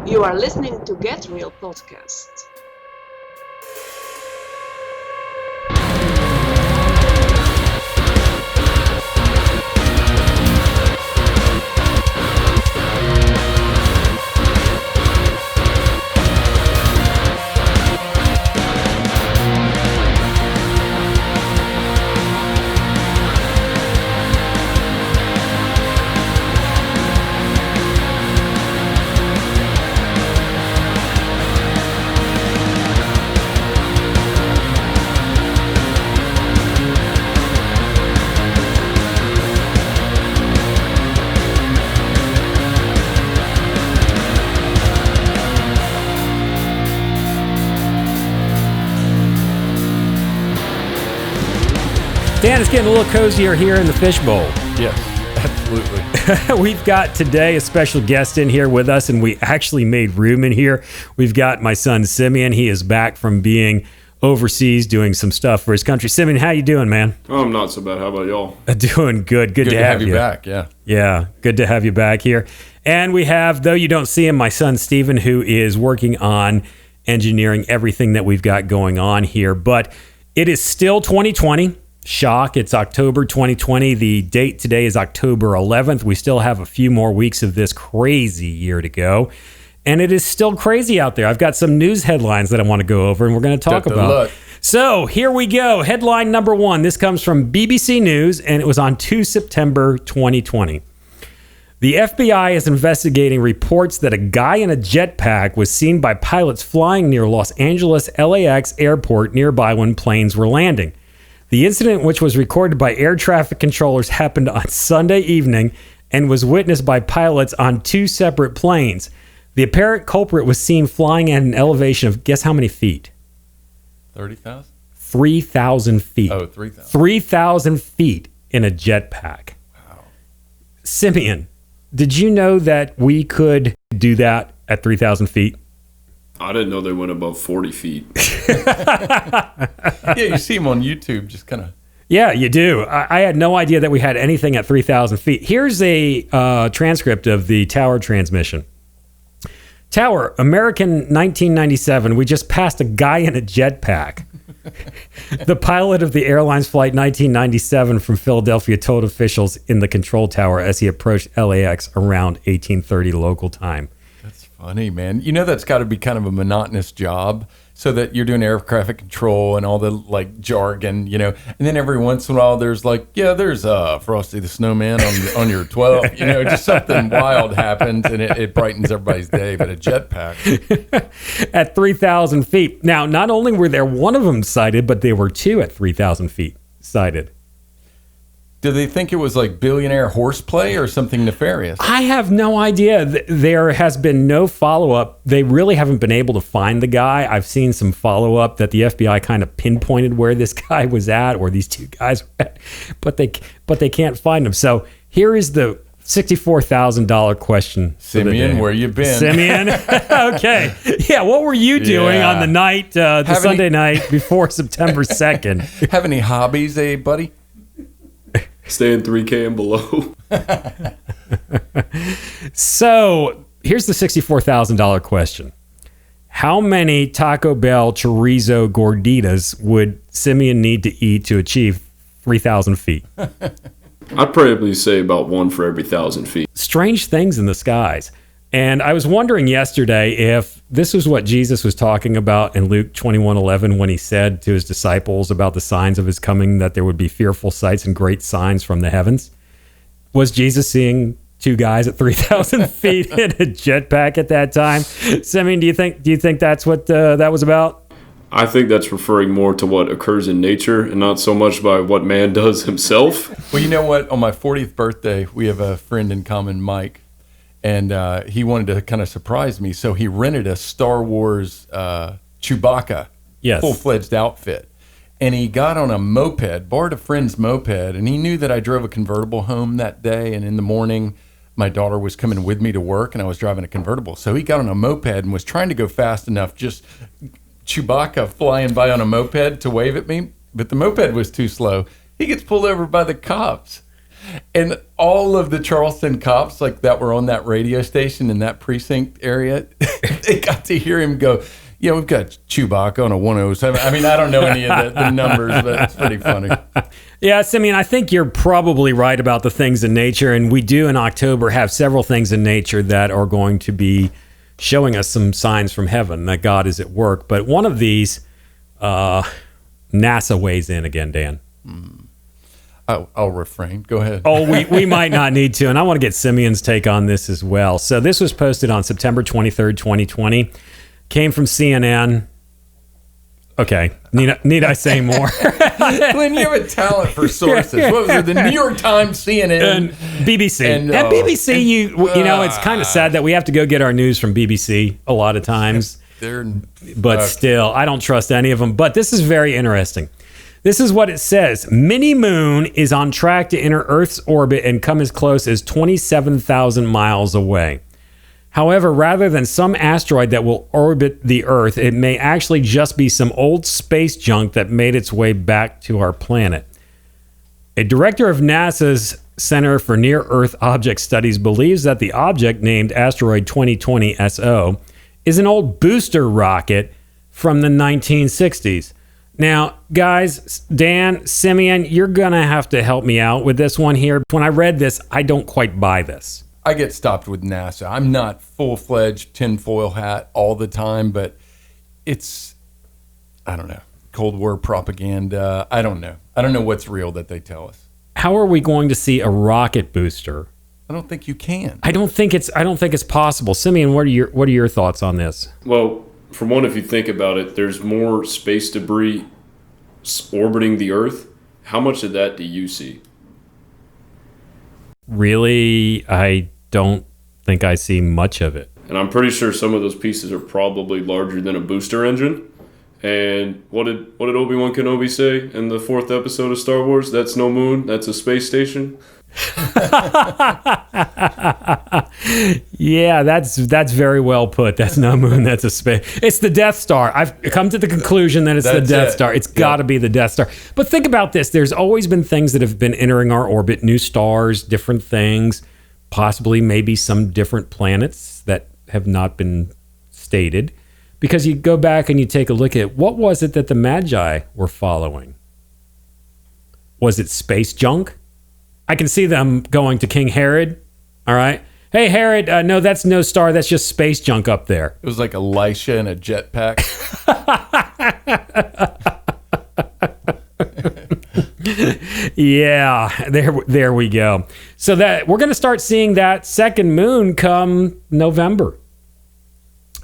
You are listening to Get Real Podcast. Dan, it's getting a little cozier here in the fishbowl. Yes, absolutely. We've got today a special guest in here with us, and we actually made room in here. We've got my son, Simeon. He is back from being overseas doing some stuff for his country. Simeon, how you doing, man? Oh, I'm not so bad. How about y'all? Doing good. Good to have you back, yeah. Yeah, good to have you back here. And we have, though you don't see him, my son, Stephen, who is working on engineering everything that we've got going on here. But it is still 2020. Shock. It's October 2020. The date today is October 11th. We still have a few more weeks of this crazy year to go. And it is still crazy out there. I've got some news headlines that I want to go over and we're going to talk about. So here we go. Headline number one. This comes from BBC News and it was on 2 September 2020. The FBI is investigating reports that a guy in a jetpack was seen by pilots flying near Los Angeles LAX airport nearby when planes were landing. The incident, which was recorded by air traffic controllers, happened on Sunday evening and was witnessed by pilots on two separate planes. The apparent culprit was seen flying at an elevation of, guess how many feet? 30,000? 3,000 feet. Oh, 3,000. 3,000 feet in a jetpack. Wow. Simeon, did you know that we could do that at 3,000 feet? I didn't know they went above 40 feet. Yeah, you see them on YouTube just kind of. Yeah, you do. I had no idea that we had anything at 3,000 feet. Here's a transcript of the tower transmission. Tower, American 1997. We just passed a guy in a jetpack. The pilot of the airline's flight 1997 from Philadelphia told officials in the control tower as he approached LAX around 1830 local time. That's funny, man. You know that's got to be kind of a monotonous job, so that you're doing air traffic control and all the like jargon, you know. And then every once in a while, there's like, yeah, there's Frosty the Snowman on your 12, you know, just something wild happens and it brightens everybody's day. But a jetpack at 3,000 feet. Now, not only were there one of them sighted, but there were two at 3,000 feet sighted. Do they think it was like billionaire horseplay or something nefarious? I have no idea. There has been no follow-up. They really haven't been able to find the guy. I've seen some follow-up that the FBI kind of pinpointed where this guy was at or these two guys were at, but they can't find him. So here is the $64,000 question. Simeon, where you been? Simeon? Okay. Yeah, what were you doing on the night, Sunday night before September 2nd? Have any hobbies, buddy? Staying 3K and below. So here's the $64,000 question. How many Taco Bell chorizo gorditas would Simeon need to eat to achieve 3,000 feet? I'd probably say about one for every 1,000 feet. Strange things in the skies. And I was wondering yesterday if this was what Jesus was talking about in Luke 21:11 when he said to his disciples about the signs of his coming, that there would be fearful sights and great signs from the heavens. Was Jesus seeing two guys at 3,000 feet in a jetpack at that time? Simeon, do you think that's what that was about? I think that's referring more to what occurs in nature and not so much by what man does himself. Well, you know what? On my 40th birthday, we have a friend in common, Mike. And he wanted to kind of surprise me, so he rented a Star Wars Chewbacca full-fledged outfit. And he got on a moped, borrowed a friend's moped, and he knew that I drove a convertible home that day. And in the morning, my daughter was coming with me to work, and I was driving a convertible. So he got on a moped and was trying to go fast enough, just Chewbacca flying by on a moped to wave at me. But the moped was too slow. He gets pulled over by the cops. And all of the Charleston cops like that were on that radio station in that precinct area, they got to hear him go, yeah, we've got Chewbacca on a 107. I mean, I don't know any of the numbers, but it's pretty funny. Yeah, Simeon, I think you're probably right about the things in nature. And we do in October have several things in nature that are going to be showing us some signs from heaven that God is at work. But one of these, NASA weighs in again, Dan. I'll refrain. Go ahead. Oh, we might not need to. And I want to get Simeon's take on this as well. So this was posted on September 23rd, 2020. Came from CNN. Okay. Need I say more? Glenn, you have a talent for sources. What was it? The New York Times, CNN, and BBC. And BBC, you know, it's kind of sad that we have to go get our news from BBC a lot of times. But still, I don't trust any of them. But this is very interesting. This is what it says. Mini Moon is on track to enter Earth's orbit and come as close as 27,000 miles away. However, rather than some asteroid that will orbit the Earth, it may actually just be some old space junk that made its way back to our planet. A director of NASA's Center for Near-Earth Object Studies believes that the object, named Asteroid 2020 SO, is an old booster rocket from the 1960s. Now, guys, Dan, Simeon, you're going to have to help me out with this one here. When I read this, I don't quite buy this. I get stopped with NASA. I'm not full-fledged tinfoil hat all the time, but it's, I don't know, Cold War propaganda. I don't know. I don't know what's real that they tell us. How are we going to see a rocket booster? I don't think you can. I don't think it's possible. Simeon, what are your thoughts on this? Well, for one, if you think about it, there's more space debris orbiting the Earth. How much of that do you see? Really, I don't think I see much of it. And I'm pretty sure some of those pieces are probably larger than a booster engine. And what did Obi-Wan Kenobi say in the 4th episode of Star Wars? That's no moon, that's a space station. Yeah, that's very well put. That's no moon, that's a space. It's the Death Star. I've come to the conclusion that it's the Death Star. It's got to be the Death Star. But think about this. There's always been things that have been entering our orbit, new stars, different things, possibly maybe some different planets that have not been stated. Because you go back and you take a look at what was it that the Magi were following? Was it space junk? I can see them going to King Herod. All right. Hey, Herod, no, that's no star. That's just space junk up there. It was like Elisha in a jetpack. Yeah, there we go. So that we're going to start seeing that second moon come November.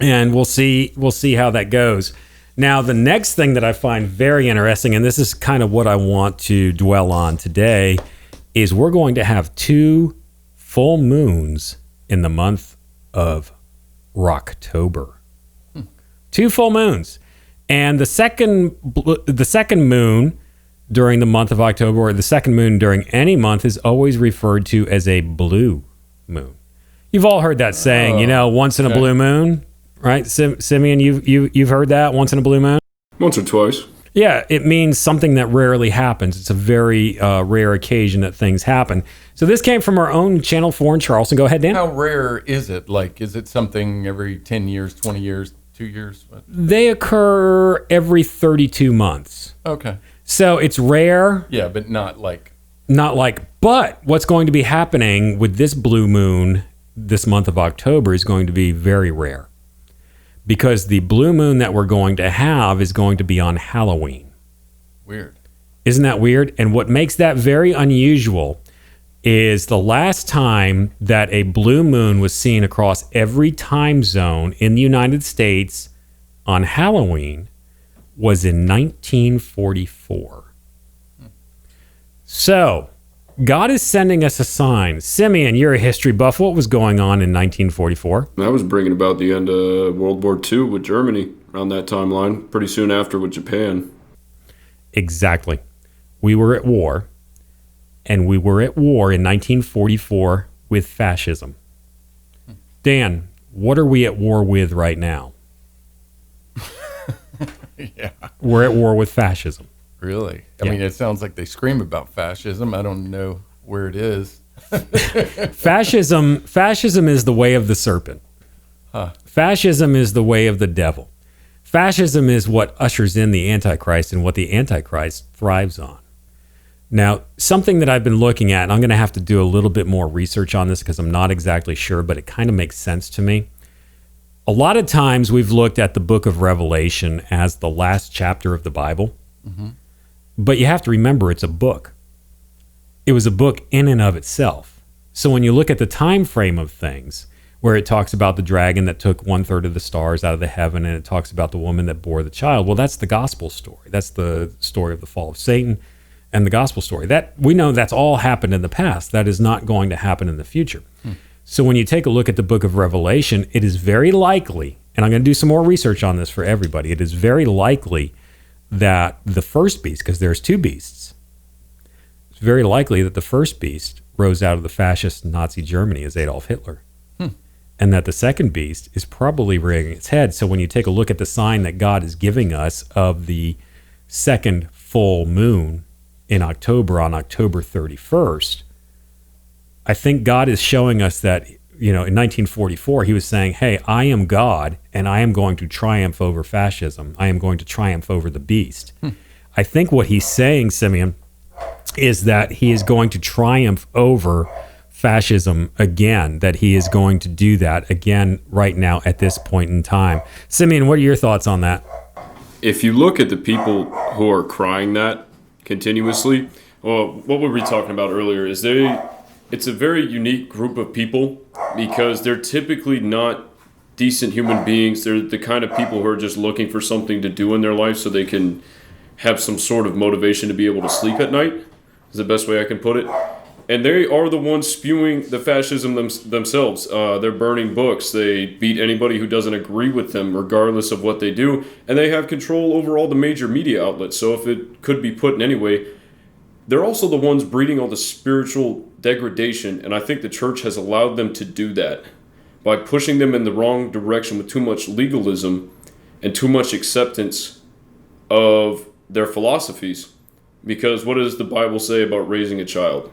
And we'll see how that goes. Now, the next thing that I find very interesting, and this is kind of what I want to dwell on today, is we're going to have 2 full moons in the month of Rocktober. 2 full moons. And the second moon during the month of October, or the second moon during any month, is always referred to as a blue moon. You've all heard that saying, once in a blue moon. Right, Simeon, you've heard that, once in a blue moon? Once or twice. Yeah, it means something that rarely happens. It's a very rare occasion that things happen. So this came from our own Channel 4 in Charleston. Go ahead, Dan. How rare is it? Like, is it something every 10 years, 20 years, 2 years? What? They occur every 32 months. Okay. So it's rare. Yeah, but not like. But what's going to be happening with this blue moon this month of October is going to be very rare. Because the blue moon that we're going to have is going to be on Halloween. Weird. Isn't that weird? And what makes that very unusual is the last time that a blue moon was seen across every time zone in the United States on Halloween was in 1944. So, God is sending us a sign. Simeon, you're a history buff. What was going on in 1944? That was bringing about the end of World War II with Germany around that timeline, pretty soon after with Japan. Exactly. We were at war, and we were at war in 1944 with fascism. Dan, what are we at war with right now? Yeah. We're at war with fascism. Really? I Yeah. mean, it sounds like they scream about fascism. I don't know. where it is. Fascism is the way of the serpent. Fascism is the way of the devil. Fascism is what ushers in the Antichrist and what the Antichrist thrives on. Now, something that I've been looking at, and I'm going to have to do a little bit more research on this because I'm not exactly sure, but it kind of makes sense to me. A lot of times we've looked at the book of Revelation as the last chapter of the Bible, but you have to remember it's a book. It was a book in and of itself. So when you look at the time frame of things, where it talks about the dragon that took 1/3 of the stars out of the heaven, and it talks about the woman that bore the child, well, that's the gospel story. That's the story of the fall of Satan and the gospel story. That we know that's all happened in the past. That is not going to happen in the future. So when you take a look at the book of Revelation, it is very likely, and I'm going to do some more research on this for everybody, it is very likely that the first beast, because there's two beasts, it's very likely that the first beast rose out of the fascist Nazi Germany as Adolf Hitler. And that the second beast is probably rearing its head. So when you take a look at the sign that God is giving us of the second full moon in October, on October 31st, I think God is showing us that, in 1944, he was saying, hey, I am God, and I am going to triumph over fascism. I am going to triumph over the beast. I think what he's saying, Simeon, is that he is going to triumph over fascism again, that he is going to do that again right now at this point in time. Simeon, what are your thoughts on that? If you look at the people who are crying that continuously, well, what were we talking about earlier is it's a very unique group of people because they're typically not decent human beings. They're the kind of people who are just looking for something to do in their life so they can have some sort of motivation to be able to sleep at night, is the best way I can put it. And they are the ones spewing the fascism themselves. They're burning books. They beat anybody who doesn't agree with them, regardless of what they do. And they have control over all the major media outlets. So if it could be put in any way, they're also the ones breeding all the spiritual degradation. And I think the church has allowed them to do that by pushing them in the wrong direction with too much legalism and too much acceptance of their philosophies. Because what does the Bible say about raising a child?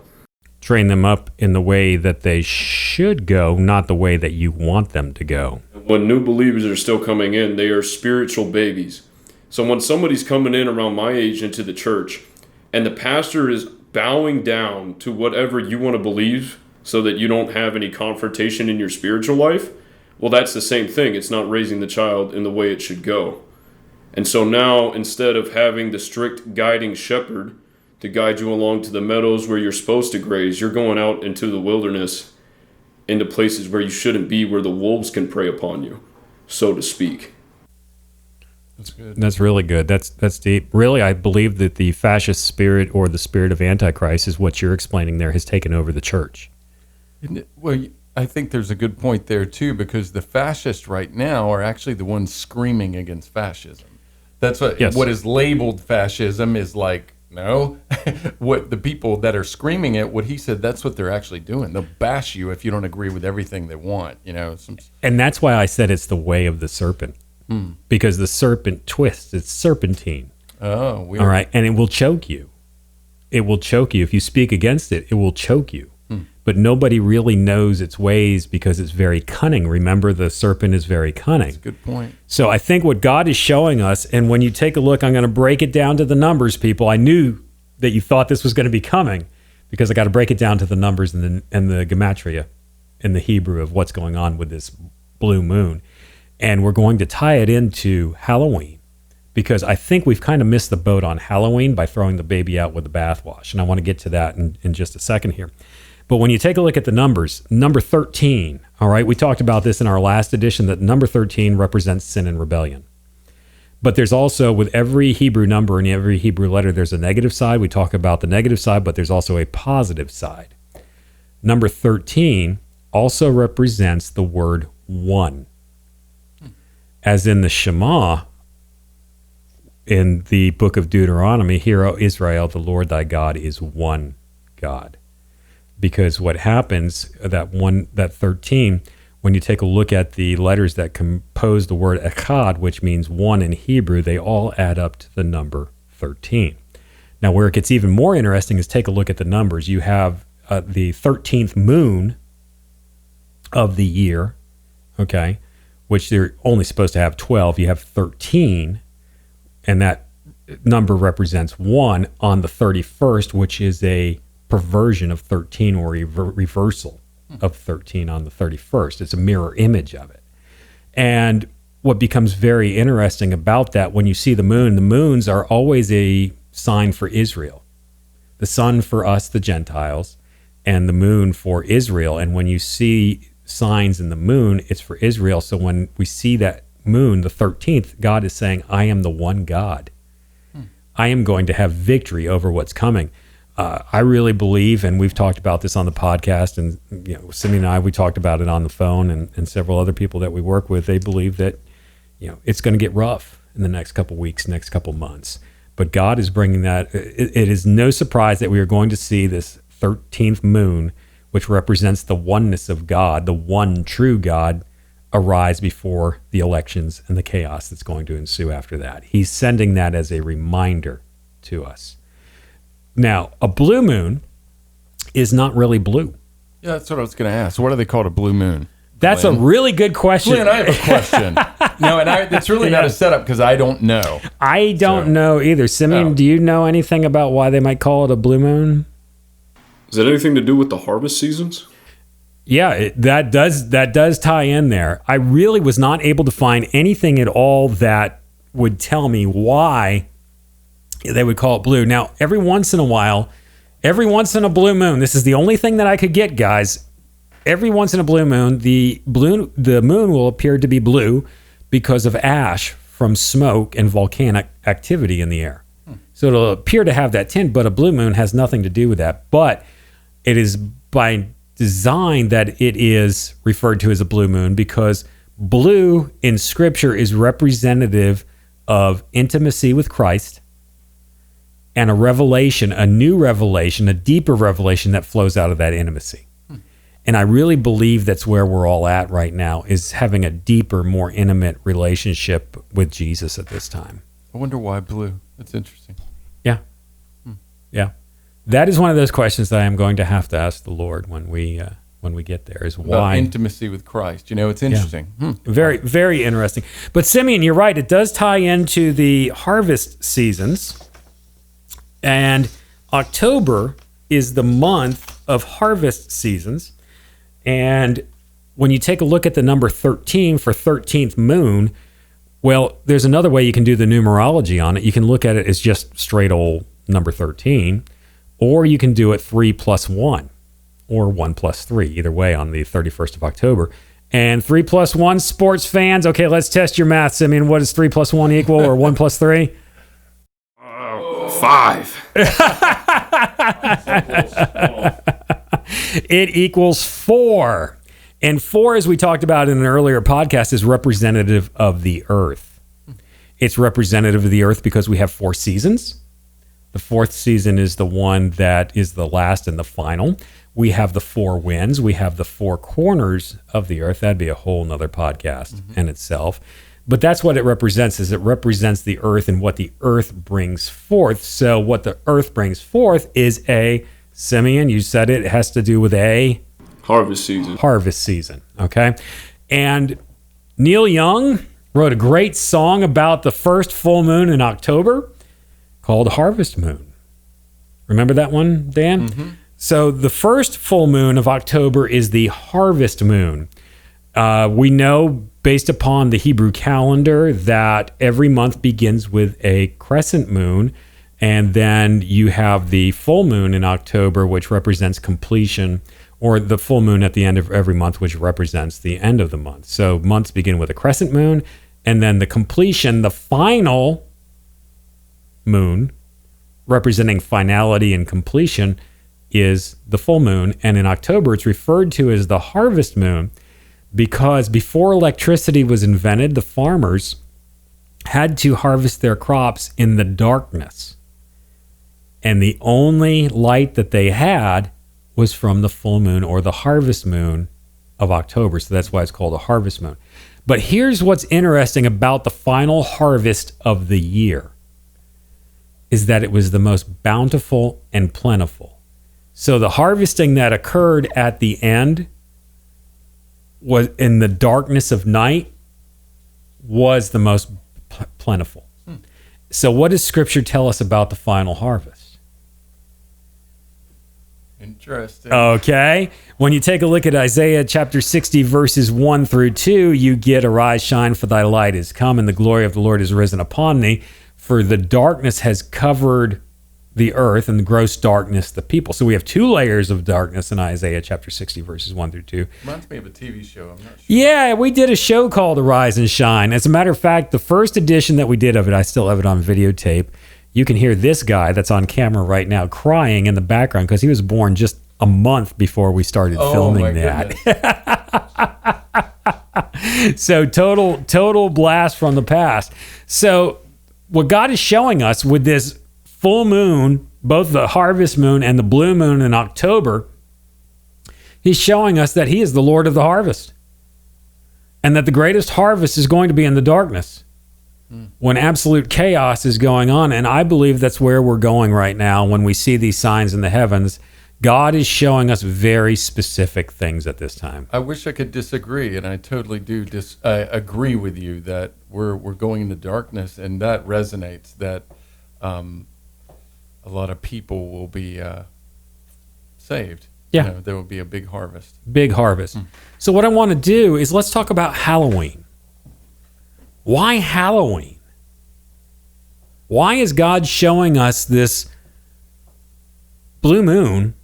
Train them up in the way that they should go, not the way that you want them to go. When new believers are still coming in, they are spiritual babies. So when somebody's coming in around my age into the church, and the pastor is bowing down to whatever you want to believe so that you don't have any confrontation in your spiritual life, well, that's the same thing. It's not raising the child in the way it should go. And so now, instead of having the strict guiding shepherd to guide you along to the meadows where you're supposed to graze, you're going out into the wilderness, into places where you shouldn't be, where the wolves can prey upon you, so to speak. That's good. That's really good. That's deep. Really, I believe that the fascist spirit or the spirit of Antichrist is what you're explaining there has taken over the church. Well, I think there's a good point there, too, because the fascists right now are actually the ones screaming against fascism. That's what is labeled fascism is like, no, what the people that are screaming it, what he said, that's what they're actually doing. They'll bash you if you don't agree with everything they want, And that's why I said it's the way of the serpent, because the serpent twists. It's serpentine. Oh, weird. All right, and it will choke you. It will choke you. If you speak against it, it will choke you. But nobody really knows its ways because it's very cunning. Remember, the serpent is very cunning. That's a good point. So I think what God is showing us, and when you take a look, I'm going to break it down to the numbers, people. I knew that you thought this was going to be coming because I got to break it down to the numbers and the gematria in the Hebrew of what's going on with this blue moon. And we're going to tie it into Halloween because I think we've kind of missed the boat on Halloween by throwing the baby out with the bathwash. And I want to get to that in just a second here. But when you take a look at the numbers, number 13, all right, we talked about this in our last edition, that number 13 represents sin and rebellion. But there's also, with every Hebrew number and every Hebrew letter, there's a negative side. We talk about the negative side, but there's also a positive side. Number 13 also represents the word one. As in the Shema, in the book of Deuteronomy, hear, O Israel, the Lord thy God is one God. Because what happens, that 13, when you take a look at the letters that compose the word echad, which means one in Hebrew, they all add up to the number 13. Now, where it gets even more interesting is take a look at the numbers. You have the 13th moon of the year, okay, which they're only supposed to have 12. You have 13, and that number represents 1 on the 31st, which is a perversion of 13 or a reversal of 13 on the 31st. It's a mirror image of it. And what becomes very interesting about that, when you see the moons are always a sign for Israel. The sun for us, the Gentiles, and the moon for Israel. And when you see signs in the moon, it's for Israel. So when we see that moon, the 13th, God is saying, I am the one God. I am going to have victory over what's coming. I really believe, and we've talked about this on the podcast, and Cindy and I, we talked about it on the phone, and several other people that we work with, they believe that it's going to get rough in the next couple weeks, next couple months. But God is bringing that. It is no surprise that we are going to see this 13th moon, which represents the oneness of God, the one true God, arise before the elections and the chaos that's going to ensue after that. He's sending that as a reminder to us. Now, a blue moon is not really blue. Yeah, that's what I was going to ask. What are they called, a blue moon? That's Glenn? A really good question. Glenn, I have a question. No, and it's really not a setup because I don't know. I don't know either. Simeon, do you know anything about why they might call it a blue moon? Is that anything to do with the harvest seasons? Yeah, that does tie in there. I really was not able to find anything at all that would tell me why they would call it blue. Now, every once in a blue moon, this is the only thing that I could get, guys. Every once in a blue moon, the moon will appear to be blue because of ash from smoke and volcanic activity in the air. So it'll appear to have that tint, but a blue moon has nothing to do with that. But it is by design that it is referred to as a blue moon because blue in Scripture is representative of intimacy with Christ and a revelation, a new revelation, a deeper revelation that flows out of that intimacy. And I really believe that's where we're all at right now, is having a deeper, more intimate relationship with Jesus at this time. I wonder why blue. That's interesting. Yeah. Yeah. That is one of those questions that I am going to have to ask the Lord when we get there, is why. About intimacy with Christ. It's interesting. Yeah. Very, very interesting. But Simeon, you're right. It does tie into the harvest seasons. And October is the month of harvest seasons. And when you take a look at the number 13 for 13th moon, well, there's another way you can do the numerology on it. You can look at it as just straight old number 13, or you can do it 3 plus 1 or 1 plus 3, either way on the 31st of October. And 3 plus 1, sports fans, okay, let's test your maths. I mean, what does 3 plus 1 equal, or 1 plus 3? 5. It equals 4. And 4, as we talked about in an earlier podcast, is representative of the earth. It's representative of the earth because we have 4 seasons. The 4th season is the one that is the last and the final. We have the 4 winds. We have the 4 corners of the earth. That'd be a whole nother podcast in itself. But that's what it represents, is it represents the earth and what the earth brings forth. So what the earth brings forth is Simeon, you said it has to do with harvest season. Harvest season, okay? And Neil Young wrote a great song about the first full moon in October called Harvest Moon. Remember that one, Dan? Mm-hmm. So the first full moon of October is the harvest moon. We know, based upon the Hebrew calendar, that every month begins with a crescent moon, and then you have the full moon in October, which represents completion, or the full moon at the end of every month, which represents the end of the month. So months begin with a crescent moon, and then the completion, the final moon, representing finality and completion, is the full moon. And in October, it's referred to as the harvest moon, because before electricity was invented, the farmers had to harvest their crops in the darkness. And the only light that they had was from the full moon, or the harvest moon of October. So that's why it's called a harvest moon. But here's what's interesting about the final harvest of the year, is that it was the most bountiful and plentiful. So the harvesting that occurred at the end was in the darkness of night was the most plentiful. So what does Scripture tell us about the final harvest? Interesting. Okay. When you take a look at Isaiah chapter 60, verses 1 through 2, you get, "Arise, shine, for thy light is come, and the glory of the Lord is risen upon thee. For the darkness has covered the earth, and the gross darkness the people." So we have two layers of darkness in Isaiah chapter 60, verses 1 through 2. Reminds me of a TV show. I'm not sure. Yeah, we did a show called Arise and Shine. As a matter of fact, the first edition that we did of it, I still have it on videotape. You can hear this guy that's on camera right now crying in the background because he was born just a month before we started filming that. So total blast from the past. So what God is showing us with this full moon, both the harvest moon and the blue moon in October, he's showing us that he is the Lord of the harvest. And that the greatest harvest is going to be in the darkness when absolute chaos is going on. And I believe that's where we're going right now when we see these signs in the heavens. God is showing us very specific things at this time. I wish I could disagree, and I totally do agree with you that we're going into darkness, and that resonates, that a lot of people will be saved. Yeah. There will be a big harvest. Big harvest. So what I want to do is let's talk about Halloween. Why Halloween? Why is God showing us this blue moon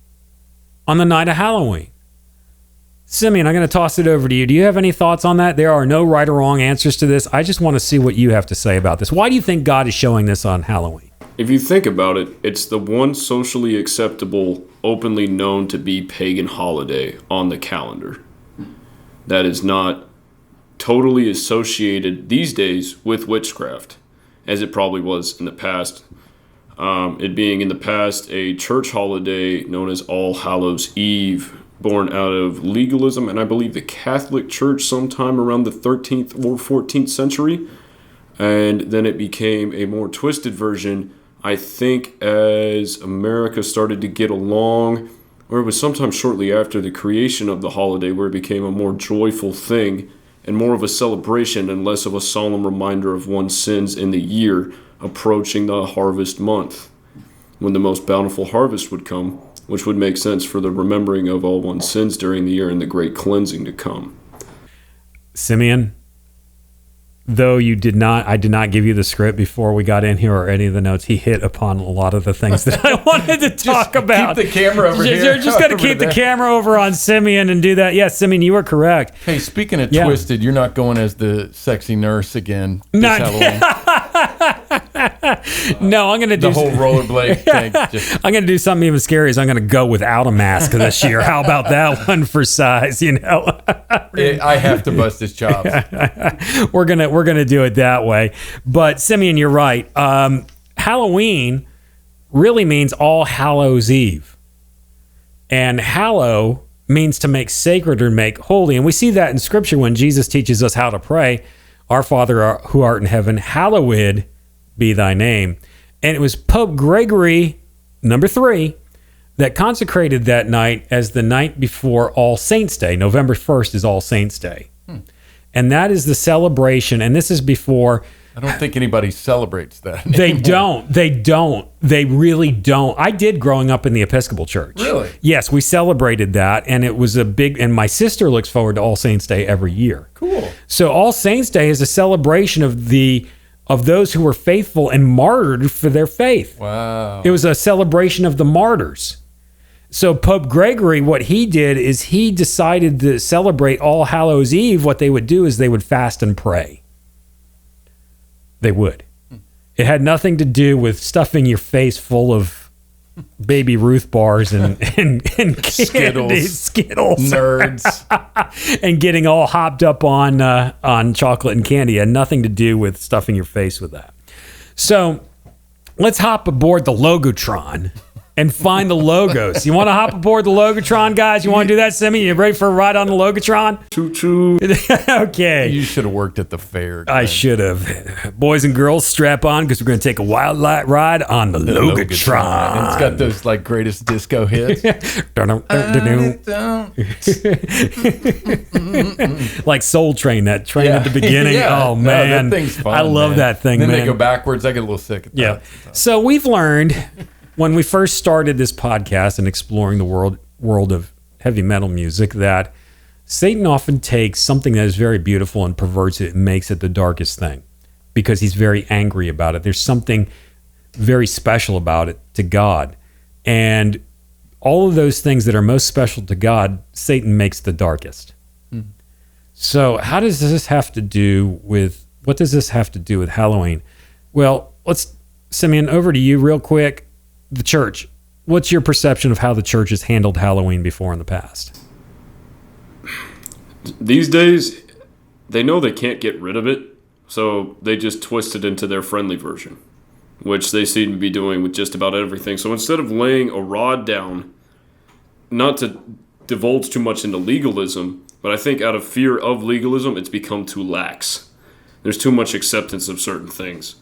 on the night of Halloween? Simeon, I'm going to toss it over to you. Do you have any thoughts on that? There are no right or wrong answers to this. I just want to see what you have to say about this. Why do you think God is showing this on Halloween? If you think about it, it's the one socially acceptable, openly known to be pagan holiday on the calendar that is not totally associated these days with witchcraft, as it probably was in the past. It being in the past a church holiday known as All Hallows Eve, born out of legalism, and I believe the Catholic Church sometime around the 13th or 14th century. And then it became a more twisted version, I think, as America started to get along, or it was sometime shortly after the creation of the holiday, where it became a more joyful thing and more of a celebration and less of a solemn reminder of one's sins in the year approaching the harvest month, when the most bountiful harvest would come, which would make sense for the remembering of all one's sins during the year and the great cleansing to come. Simeon, though I did not give you the script before we got in here or any of the notes, he hit upon a lot of the things that I wanted to talk about. Keep the camera over here. You're just going to keep the camera over on Simeon and do that. Yes, Simeon, you are correct. Hey, speaking of twisted, you're not going as the sexy nurse again this Halloween. No, I'm going to do the whole rollerblade thing. I'm going to do something even scary. I'm going to go without a mask this year. How about that one for size? I have to bust his chops. We're gonna do it that way. But Simeon, you're right. Halloween really means All Hallows Eve, and hallow means to make sacred or make holy. And we see that in Scripture when Jesus teaches us how to pray. Our Father who art in heaven, hallowed be thy name. And it was Pope Gregory, number 3, that consecrated that night as the night before All Saints' Day. November 1st is All Saints' Day. And that is the celebration. And this is before... I don't think anybody celebrates that anymore. They don't. They really don't. I did growing up in the Episcopal Church. Really? Yes, we celebrated that. And it was a big... And my sister looks forward to All Saints' Day every year. Cool. So All Saints' Day is a celebration of those who were faithful and martyred for their faith. Wow. It was a celebration of the martyrs. So Pope Gregory, what he did is he decided to celebrate All Hallows Eve. What they would do is they would fast and pray. They would. It had nothing to do with stuffing your face full of Baby Ruth bars and Skittles, nerds, and getting all hopped up on chocolate and candy. It had nothing to do with stuffing your face with that. So let's hop aboard the Logotron and find the logos. You want to hop aboard the Logotron, guys? You want to do that, Simi? You ready for a ride on the Logotron? Choo-choo. Okay. You should have worked at the fair. I should have. Boys and girls, strap on because we're going to take a wild light ride on the Logotron. And it's got those like greatest disco hits. Like Soul Train, that train at the beginning. Yeah. Oh, man. That thing's fun, I love that thing, then man. they go backwards. I get a little sick at that. Yeah. So we've learned when we first started this podcast and exploring the world of heavy metal music that Satan often takes something that is very beautiful and perverts it and makes it the darkest thing because he's very angry about it. There's something very special about it to God. And all of those things that are most special to God, Satan makes the darkest. Mm-hmm. So what does this have to do with Halloween? Well, Simeon, over to you real quick. The church. What's your perception of how the church has handled Halloween before in the past? These days, they know they can't get rid of it, so they just twist it into their friendly version, which they seem to be doing with just about everything. So instead of laying a rod down, not to divulge too much into legalism, but I think out of fear of legalism, it's become too lax. There's too much acceptance of certain things.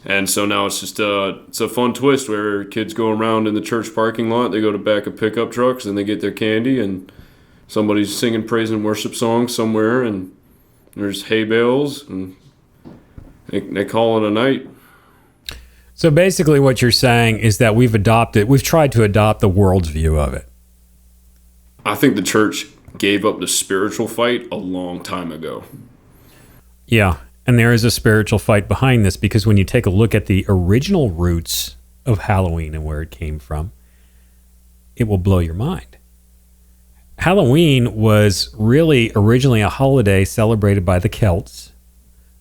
And so now it's just it's a fun twist where kids go around in the church parking lot, they go to back of pickup trucks, and they get their candy, and somebody's singing praise and worship songs somewhere, and there's hay bales, and they call it a night. So basically what you're saying is that we've tried to adopt the world's view of it. I think the church gave up the spiritual fight a long time ago. Yeah, and there is a spiritual fight behind this because when you take a look at the original roots of Halloween and where it came from, it will blow your mind. Halloween was really originally a holiday celebrated by the Celts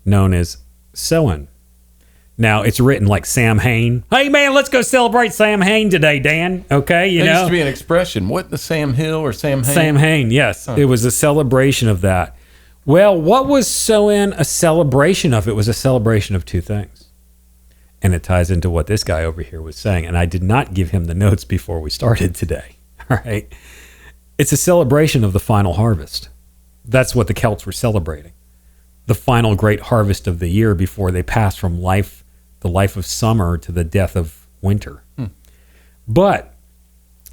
known as Samhain. Now, it's written like Sam Hain. Hey, man, let's go celebrate Sam Hain today, Dan. Okay, There used to be an expression. What, the Sam Hill or Sam Hain? Sam Hain, yes. It was a celebration of that. Well, what was Samhain a celebration of? It was a celebration of two things. And it ties into what this guy over here was saying. And I did not give him the notes before we started today. All right. It's a celebration of the final harvest. That's what the Celts were celebrating. The final great harvest of the year before they passed from the life of summer to the death of winter. But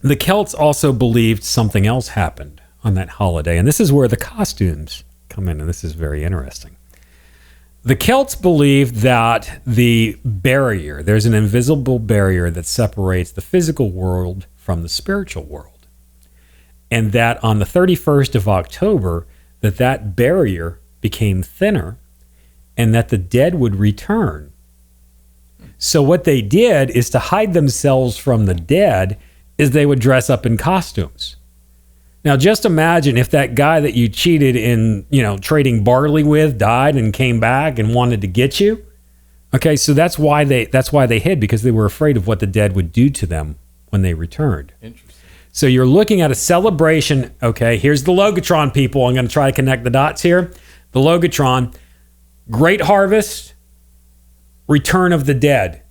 the Celts also believed something else happened on that holiday. And this is where the costumes come in, and this is very interesting. The Celts believed that there's an invisible barrier that separates the physical world from the spiritual world. And that on the 31st of October, that barrier became thinner and that the dead would return. So what they did is to hide themselves from the dead is they would dress up in costumes. Now, just imagine if that guy that you cheated in, trading barley with died and came back and wanted to get you. Okay, so that's why they hid, because they were afraid of what the dead would do to them when they returned. Interesting. So you're looking at a celebration. Okay, here's the Logotron, people. I'm going to try to connect the dots here. The Logotron, great harvest, return of the dead.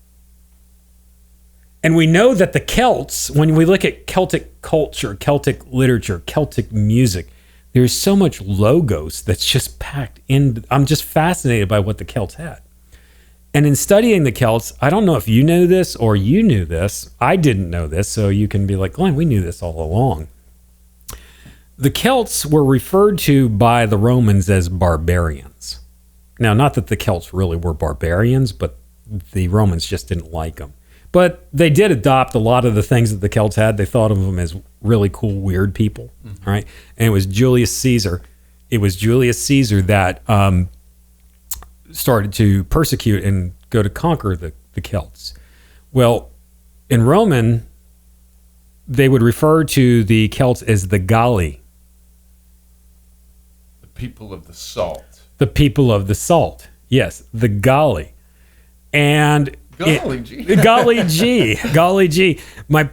And we know that the Celts, when we look at Celtic culture, Celtic literature, Celtic music, there's so much logos that's just packed in. I'm just fascinated by what the Celts had. And in studying the Celts, I don't know if you knew this or you knew this. I didn't know this, so you can be like, Glenn, we knew this all along. The Celts were referred to by the Romans as barbarians. Now, not that the Celts really were barbarians, but the Romans just didn't like them. But they did adopt a lot of the things that the Celts had. They thought of them as really cool, weird people, all right? And it was Julius Caesar. It was Julius Caesar that started to persecute and go to conquer the Celts. Well, in Roman, they would refer to the Celts as the Galli. The people of the salt. The people of the salt. Yes, the Galli. And Golly gee. Golly gee. My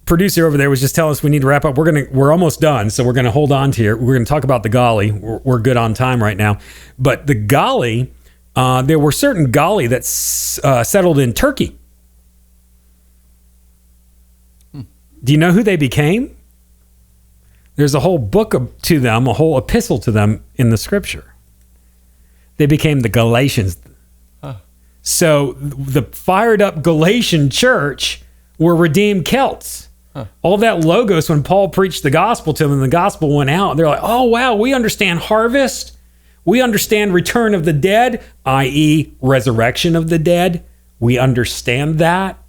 producer over there was just telling us we need to wrap up. We're almost done, so we're gonna hold on to here. We're gonna talk about the Galli. We're good on time right now. But the Galli, there were certain Galli that settled in Turkey. Do you know who they became? There's a whole book to them, a whole epistle to them in the scripture. They became the Galatians. So the fired up Galatian church were redeemed Celts. All that logos, when Paul preached the gospel to them and the gospel went out, they're like, oh, wow, we understand harvest. We understand return of the dead, i.e. resurrection of the dead. We understand that.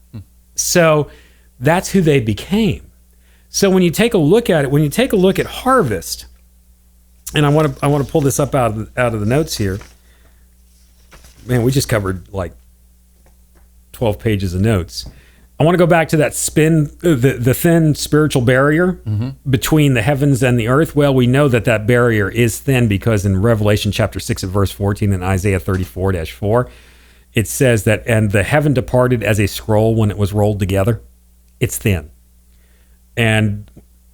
So that's who they became. So when you take a look at it, when you take a look at harvest, and I want to pull this up out of the notes here. Man, we just covered like 12 pages of notes. I want to go back to that the thin spiritual barrier between the heavens and the earth. Well, we know that barrier is thin because in Revelation chapter 6 at verse 14 and Isaiah 34-4, it says that, and the heaven departed as a scroll when it was rolled together. It's thin. And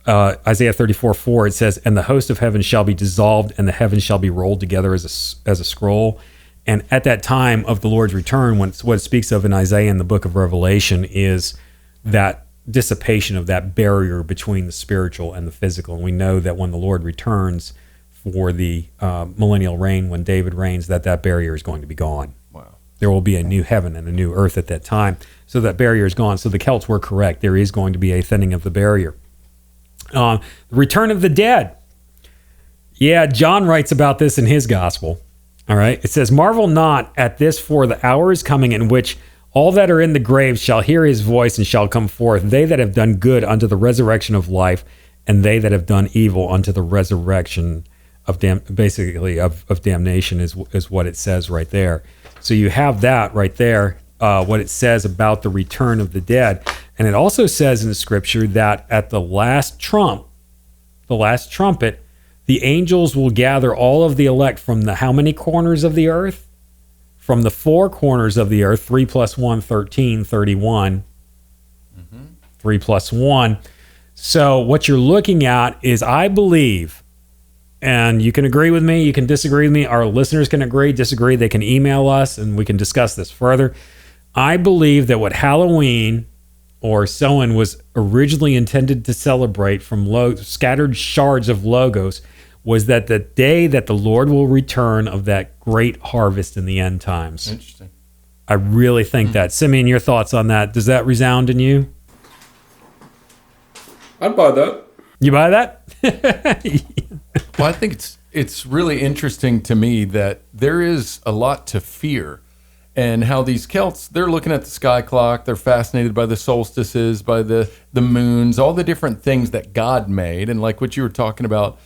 Isaiah 34:4, it says, and the host of heaven shall be dissolved and the heavens shall be rolled together as a scroll. And at that time of the Lord's return, what it speaks of in Isaiah and the book of Revelation is that dissipation of that barrier between the spiritual and the physical. And we know that when the Lord returns for the millennial reign, when David reigns, that barrier is going to be gone. Wow. There will be a new heaven and a new earth at that time. So that barrier is gone. So the Celts were correct. There is going to be a thinning of the barrier. The return of the dead. Yeah, John writes about this in his gospel. All right. It says, marvel not at this, for the hour is coming in which all that are in the graves shall hear his voice and shall come forth, they that have done good unto the resurrection of life, and they that have done evil unto the resurrection of damnation is what it says right there. So you have that right there, what it says about the return of the dead. And it also says in the scripture that at the last trumpet, the angels will gather all of the elect from the how many corners of the earth? From the four corners of the earth, 3 plus 1, 13, 31. 3 plus 1. So what you're looking at is, I believe, and you can agree with me, you can disagree with me, our listeners can agree, disagree, they can email us and we can discuss this further. I believe that what Halloween or Samhain was originally intended to celebrate from scattered shards of logos was that the day that the Lord will return of that great harvest in the end times. Interesting. I really think that. Simeon, your thoughts on that? Does that resound in you? I'd buy that. You buy that? Well, I think it's really interesting to me that there is a lot to fear, and how these Celts, they're looking at the sky clock, they're fascinated by the solstices, by the moons, all the different things that God made. And like what you were talking about,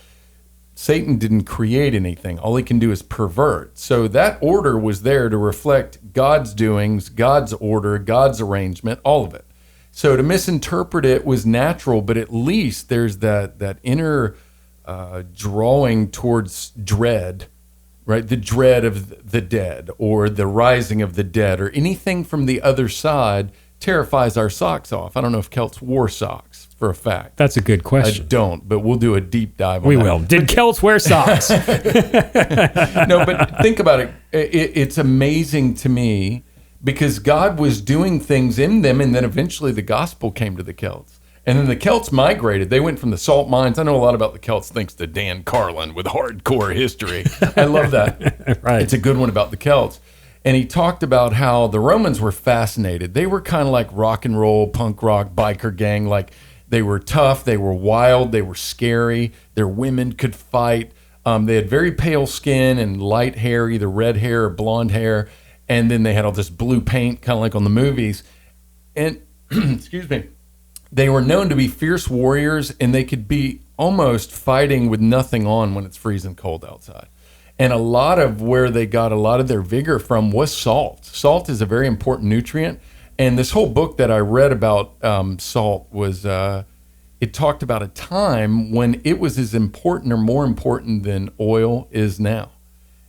Satan didn't create anything. All he can do is pervert. So that order was there to reflect God's doings, God's order, God's arrangement, all of it. So to misinterpret it was natural, but at least there's that inner drawing towards dread, right? The dread of the dead, or the rising of the dead, or anything from the other side terrifies our socks off. I don't know if Celts wore socks for a fact. That's a good question. I don't, but we'll do a deep dive on that. We will. Did Celts wear socks? No, but think about it. It's amazing to me because God was doing things in them, and then eventually the gospel came to the Celts. And then the Celts migrated. They went from the salt mines. I know a lot about the Celts thanks to Dan Carlin with hardcore history. I love that. Right. It's a good one about the Celts. And he talked about how the Romans were fascinated. They were kind of like rock and roll, punk rock, biker gang. Like, they were tough, they were wild, they were scary. Their women could fight. They had very pale skin and light hair, either red hair or blonde hair. And then they had all this blue paint, kind of like on the movies. And, excuse me, they were known to be fierce warriors, and they could be almost fighting with nothing on when it's freezing cold outside. And a lot of where they got a lot of their vigor from was salt. Salt is a very important nutrient. And this whole book that I read about salt was, it talked about a time when it was as important or more important than oil is now.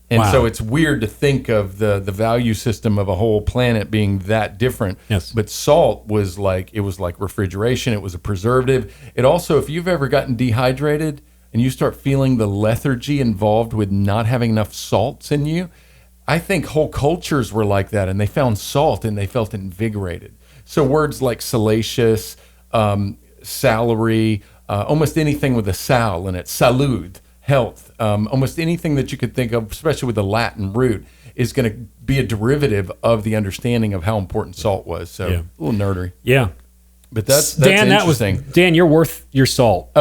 And Wow. so it's weird to think of the value system of a whole planet being that different. Yes. But salt was like, it was like refrigeration. It was a preservative. It also, if you've ever gotten dehydrated and you start feeling the lethargy involved with not having enough salts in you, I think whole cultures were like that, and they found salt and they felt invigorated. So words like salacious, salary, almost anything with a sal in it, salud, health, almost anything that you could think of, especially with the Latin root, is going to be a derivative of the understanding of how important salt was. So a little nerdery. Yeah. But that's Dan, interesting. Dan, you're worth your salt.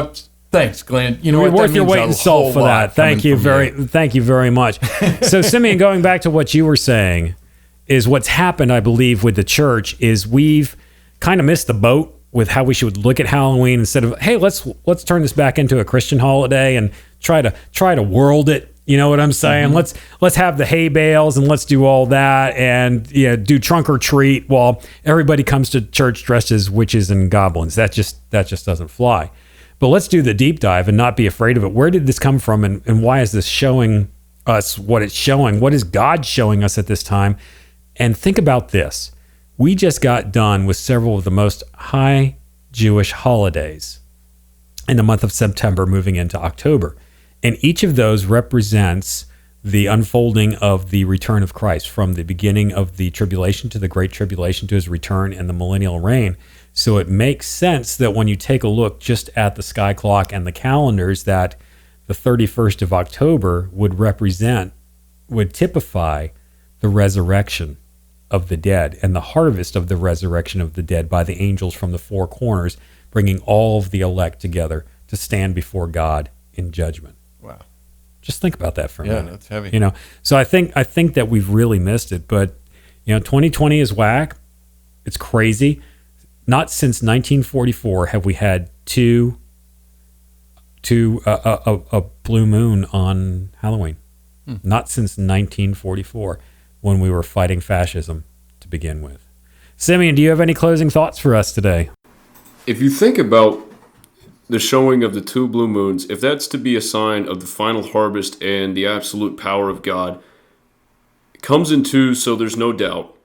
Thanks, Glenn. You know You're what? worth your weight in salt for that. Thank you very much. So, Simeon, going back to what you were saying, is what's happened, I believe, with the church is we've kind of missed the boat with how we should look at Halloween instead of, hey, let's turn this back into a Christian holiday and try to world it. You know what I'm saying? Mm-hmm. Let's have the hay bales and let's do all that and do trunk or treat while everybody comes to church dressed as witches and goblins. That just doesn't fly. But let's do the deep dive and not be afraid of it. Where did this come from and why is this showing us what it's showing? What is God showing us at this time? And think about this. We just got done with several of the most high Jewish holidays in the month of September moving into October. And each of those represents the unfolding of the return of Christ from the beginning of the tribulation to the great tribulation to his return and the millennial reign. So it makes sense that when you take a look just at the sky clock and the calendars, that the 31st of October would typify the resurrection of the dead and the harvest of the resurrection of the dead by the angels from the four corners, bringing all of the elect together to stand before God in judgment. Wow. Just think about that for a minute. Yeah, that's heavy. So I think that we've really missed it, but 2020 is whack. It's crazy. Not since 1944 have we had a blue moon on Halloween. Not since 1944 when we were fighting fascism to begin with. Simeon, do you have any closing thoughts for us today? If you think about the showing of the two blue moons, if that's to be a sign of the final harvest and the absolute power of God, it comes in two, so there's no doubt,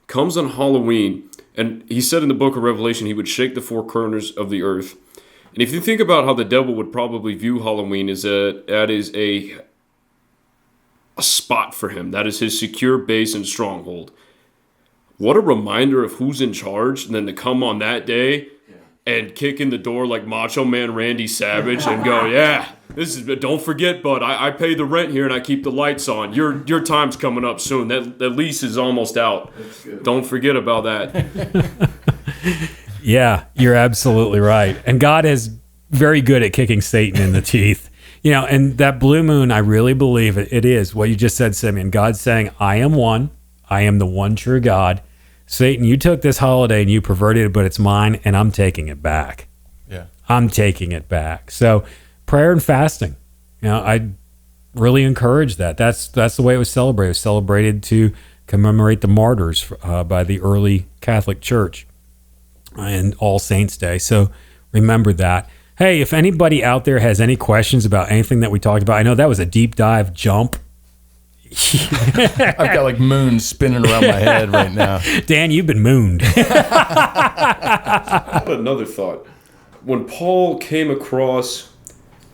comes on Halloween, and he said in the book of Revelation he would shake the four corners of the earth. And if you think about how the devil would probably view Halloween, is that is a spot for him. That is his secure base and stronghold. What a reminder of who's in charge, and then to come on that day and kick in the door like Macho Man Randy Savage and go, don't forget, bud, I pay the rent here and I keep the lights on. Your time's coming up soon. That lease is almost out. Don't forget about that. Yeah, you're absolutely right. And God is very good at kicking Satan in the teeth. And that blue moon, I really believe it is what you just said, Simeon. God's saying, I am one. I am the one true God. Satan, you took this holiday and you perverted it, but it's mine, and I'm taking it back. Yeah. I'm taking it back. So prayer and fasting, I really encourage that. That's the way it was celebrated. It was celebrated to commemorate the martyrs by the early Catholic Church and All Saints Day. So remember that. Hey, if anybody out there has any questions about anything that we talked about, I know that was a deep dive jump. I've got like moons spinning around my head right now. Dan, you've been mooned. I had another thought. When Paul came across,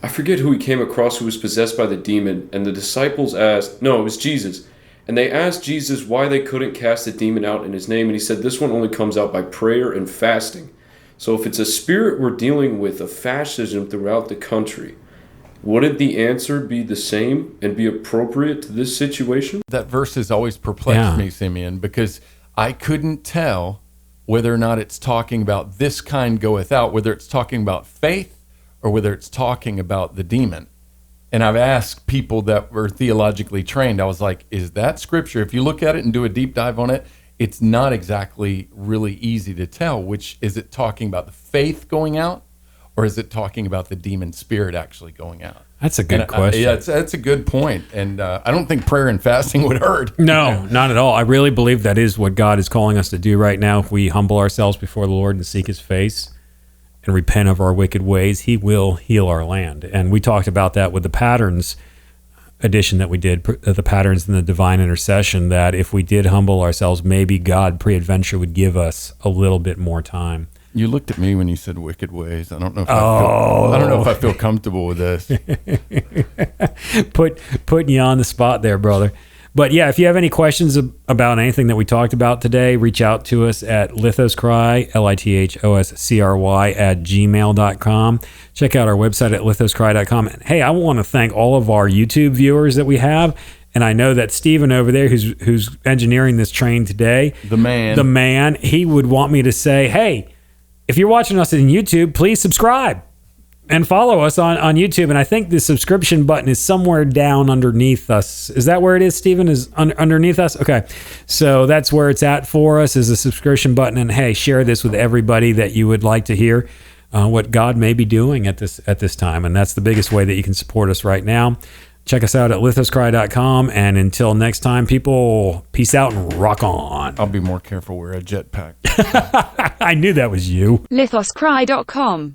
I forget who he came across who was possessed by the demon, and the disciples asked, no, it was Jesus. And they asked Jesus why they couldn't cast the demon out in his name, and he said this one only comes out by prayer and fasting. So if it's a spirit we're dealing with of fascism throughout the country, wouldn't the answer be the same and be appropriate to this situation? That verse has always perplexed me, Simeon, because I couldn't tell whether or not it's talking about this kind goeth out, whether it's talking about faith or whether it's talking about the demon. And I've asked people that were theologically trained, I was like, is that scripture? If you look at it and do a deep dive on it, it's not exactly really easy to tell. Which is it talking about the faith going out? Or is it talking about the demon spirit actually going out? That's a good question. That's a good point. And I don't think prayer and fasting would hurt. No, not at all. I really believe that is what God is calling us to do right now. If we humble ourselves before the Lord and seek his face and repent of our wicked ways, he will heal our land. And we talked about that with the patterns edition that we did, the patterns in the divine intercession, that if we did humble ourselves, maybe God pre-adventure would give us a little bit more time. You looked at me when you said wicked ways. I don't know if I feel comfortable with this. Putting you on the spot there, brother. But yeah, if you have any questions about anything that we talked about today, reach out to us at lithoscry, LITHOSCRY @gmail.com. Check out our website at lithoscry.com. And hey, I want to thank all of our YouTube viewers that we have. And I know that Steven over there, who's engineering this train today, the man, he would want me to say, hey, if you're watching us on YouTube, please subscribe and follow us on YouTube. And I think the subscription button is somewhere down underneath us. Is that where it is, Steven? Is underneath us? Okay. So that's where it's at for us, is a subscription button. And hey, share this with everybody that you would like to hear what God may be doing at this time. And that's the biggest way that you can support us right now. Check us out at lithoscry.com. And until next time, people, peace out and rock on. I'll be more careful. Wear a jetpack. I knew that was you. lithoscry.com